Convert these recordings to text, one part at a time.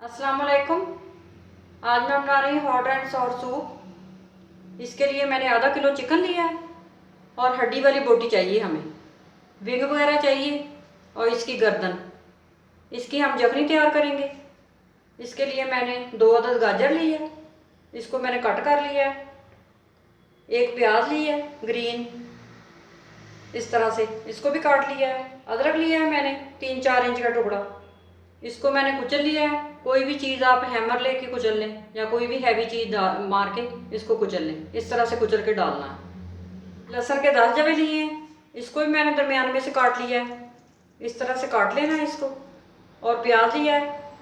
अस्सलाम वालेकुम। आज मैं बना रही हूँ हॉट एंड सॉर सूप। इसके लिए मैंने आधा किलो चिकन लिया है और हड्डी वाली बोटी चाहिए हमें, विंग वगैरह चाहिए और इसकी गर्दन। इसकी हम जखनी तैयार करेंगे। इसके लिए मैंने 2 अदद गाजर ली है, इसको मैंने कट कर लिया है। एक प्याज ली है ग्रीन, इस तरह से इसको भी काट लिया है। अदरक लिया है मैंने 3-4 इंच का टुकड़ा, इसको मैंने कुचल लिया है। कोई भी चीज़ आप हैमर लेके कुचल लें या कोई भी हैवी चीज़ मार के इसको कुचल लें। इस तरह से कुचल के डालना है। लहसुन के 10 जवे लिए हैं, इसको भी मैंने दरमियान में से काट लिया है। इस तरह से काट लेना है इसको। और प्याज लिया है,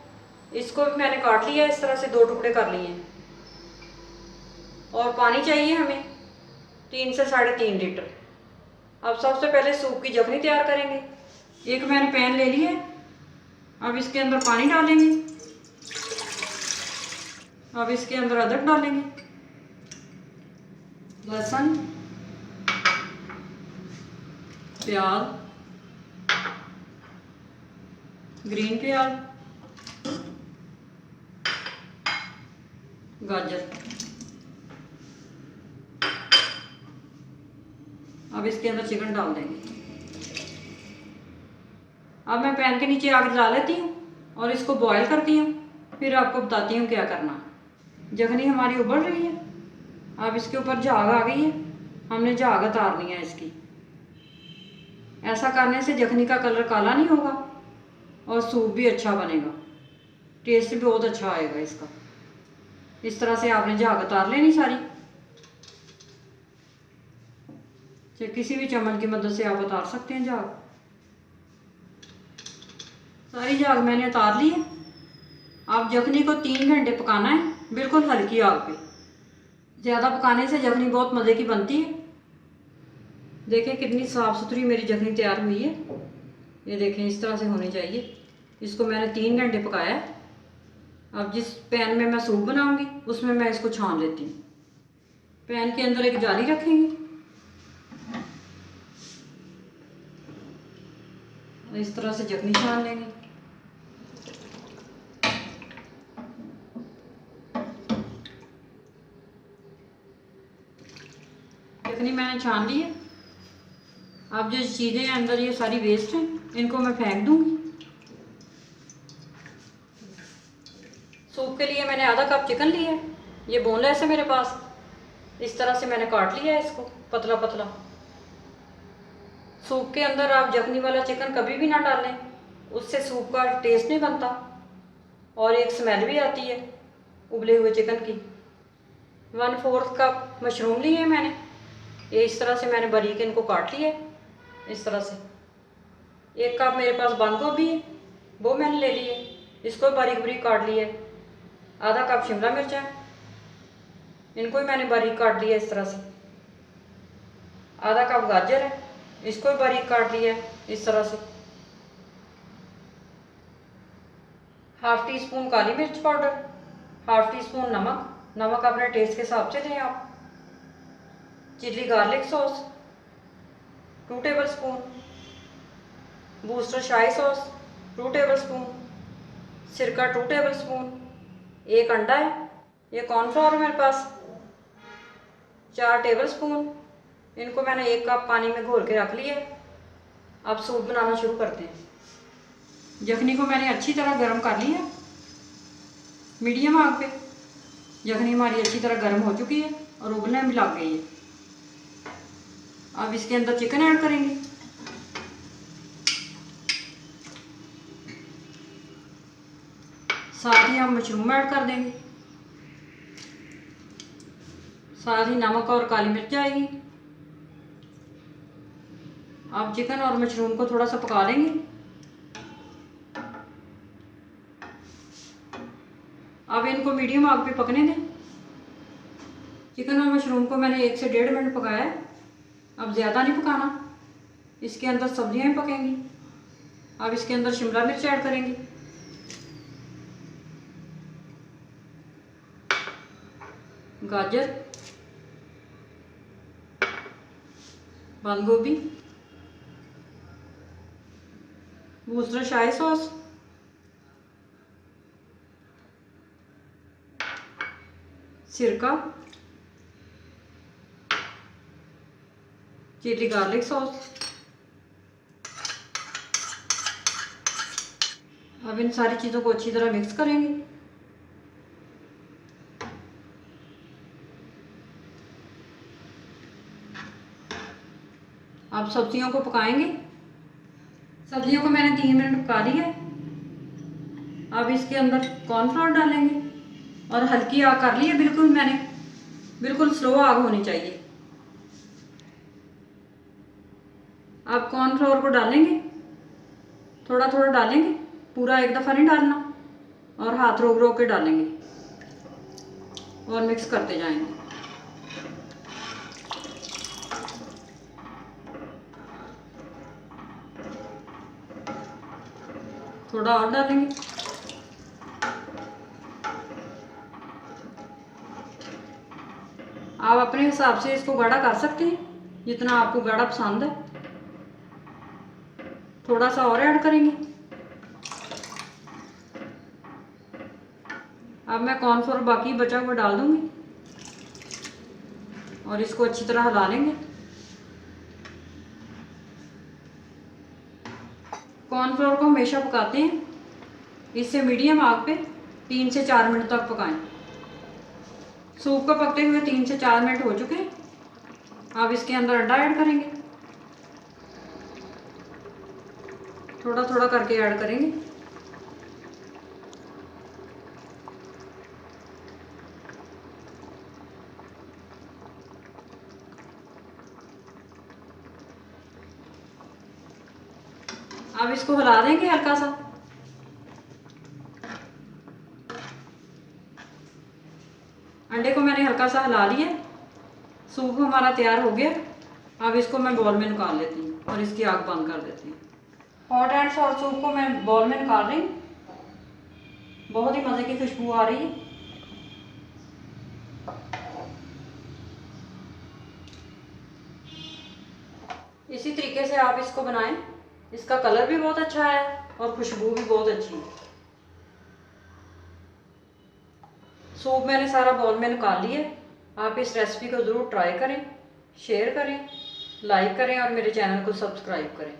इसको भी मैंने काट लिया है, इस तरह से 2 टुकड़े कर लिए हैं। और पानी चाहिए हमें 3 से 3.5 लीटर। अब सबसे पहले सूप की जखनी तैयार करेंगे। एक मैंने पैन ले लिया है, अब इसके अंदर पानी डालेंगे। अब इसके अंदर अदरक डालेंगे, लहसुन, प्याज, ग्रीन प्याज, गाजर। अब इसके अंदर चिकन डाल देंगे। अब मैं पैन के नीचे आग जला लेती हूँ और इसको बॉईल करती हूँ, फिर आपको बताती हूँ क्या करना। जखनी हमारी उबल रही है, अब इसके ऊपर झाग आ गई है, हमने झाग उतारनी है इसकी। ऐसा करने से जखनी का कलर काला नहीं होगा और सूप भी अच्छा बनेगा, टेस्ट भी बहुत अच्छा आएगा इसका। इस तरह से आपने झाग उतार लेनी सारी। किसी भी चम्मच की मदद से आप उतार सकते हैं झाग। सारी झाग मैंने उतार ली है। अब जखनी को 3 घंटे पकाना है, बिल्कुल हल्की आग पे। ज़्यादा पकाने से जखनी बहुत मज़े की बनती है। देखें कितनी साफ़ सुथरी मेरी जखनी तैयार हुई है। ये देखें इस तरह से होनी चाहिए। इसको मैंने 3 घंटे पकाया है। अब जिस पैन में मैं सूप बनाऊंगी उसमें मैं इसको छान लेती हूँ। पैन के अंदर एक जाली रखेंगे, इस तरह से जखनी छान लेंगे। जखनी मैंने छान ली है। अब जो चीज़ें अंदर ये सारी वेस्ट हैं, इनको मैं फेंक दूंगी। सूप के लिए मैंने आधा कप चिकन लिया है, ये बोनलेस है मेरे पास। इस तरह से मैंने काट लिया है इसको पतला पतला। सूप के अंदर आप जखनी वाला चिकन कभी भी ना डालें, उससे सूप का टेस्ट नहीं बनता और एक स्मेल भी आती है उबले हुए चिकन की। 1/4 कप मशरूम लिए हैं मैंने, ये इस तरह से मैंने बारीक इनको काट लिया है इस तरह से। 1 कप मेरे पास बंद गोभी है, वो मैंने ले ली है, इसको बारीक बारीक काट लिया है। आधा कप शिमला मिर्च है, इनको भी मैंने बारीक काट लिया इस तरह से। आधा कप गाजर है, इसको भी बारीक काट लिया है इस तरह से। ½ टी स्पून काली मिर्च पाउडर, ½ टी स्पून नमक, नमक अपने टेस्ट के हिसाब से लें आप। Chilli garlic sauce 2 tablespoon, booster शाही सॉस 2 टेबल स्पून, सिरका 2 टेबल स्पून, 1 अंडा है, ये कॉर्नफ्लोर है मेरे पास 4 टेबल स्पून। इनको मैंने 1 कप पानी में घोल के रख लिया। अब सूप बनाना शुरू करते हैं। जखनी को मैंने अच्छी तरह गर्म कर लिया, मीडियम आग पे। जखनी हमारी अच्छी तरह गर्म हो चुकी है और उबलने भी लग गई है। अब इसके अंदर चिकन ऐड करेंगे। साथ ही हम मशरूम ऐड कर देंगे, साथ ही नमक और काली मिर्च आएगी। अब चिकन और मशरूम को थोड़ा सा पका लेंगे। अब इनको मीडियम आग पे पकने दें। चिकन और मशरूम को मैंने 1 से 1.5 मिनट पकाया है। अब ज़्यादा नहीं पकाना, इसके अंदर सब्जियां भी पकेंगी। अब इसके अंदर शिमला मिर्च ऐड करेंगे, गाजर, बंद गोभी, बूस्टर शाही सॉस, सिरका, चिली गार्लिक सॉस। अब इन सारी चीज़ों को अच्छी तरह मिक्स करेंगे। अब सब्जियों को पकाएंगे। सब्जियों को मैंने 3 मिनट पका लिया है। अब इसके अंदर कॉर्नफ्लोर डालेंगे और हल्की आग कर ली है बिल्कुल मैंने, बिल्कुल स्लो आग होनी चाहिए। अब कॉर्नफ्लोर को डालेंगे, थोड़ा थोड़ा डालेंगे, पूरा एक दफ़ा नहीं डालना, और हाथ रोक रोक के डालेंगे और मिक्स करते जाएंगे। थोड़ा और डालेंगे। आप अपने हिसाब से इसको गाढ़ा कर सकते हैं, जितना आपको गाढ़ा पसंद है। थोड़ा सा और ऐड करेंगे। अब मैं कॉर्नफ्लोर बाकी बचा हुआ डाल दूंगी और इसको अच्छी तरह हिला लेंगे। कॉर्नफ्लोर को हमेशा पकाते हैं, इससे मीडियम आग पे 3 से 4 मिनट तक पकाएं। सूप को पकते हुए 3 से 4 मिनट हो चुके हैं। अब इसके अंदर अंडा ऐड करेंगे, थोड़ा थोड़ा करके ऐड करेंगे। अब इसको हिला देंगे हल्का सा। अंडे को मैंने हल्का सा हिला लिया। सूप हमारा तैयार हो गया। अब इसको मैं बॉल में निकाल लेती हूँ और इसकी आग बंद कर देती हूँ। हॉट एंड सॉर सूप को मैं बॉल में निकाल रही हूँ। बहुत ही मज़े की खुशबू आ रही है। इसी तरीके से आप इसको बनाएं। इसका कलर भी बहुत अच्छा है और खुशबू भी बहुत अच्छी है। सूप मैंने सारा बॉल में निकाल लिया। आप इस रेसिपी को ज़रूर ट्राई करें, शेयर करें, लाइक करें और मेरे चैनल को सब्सक्राइब करें।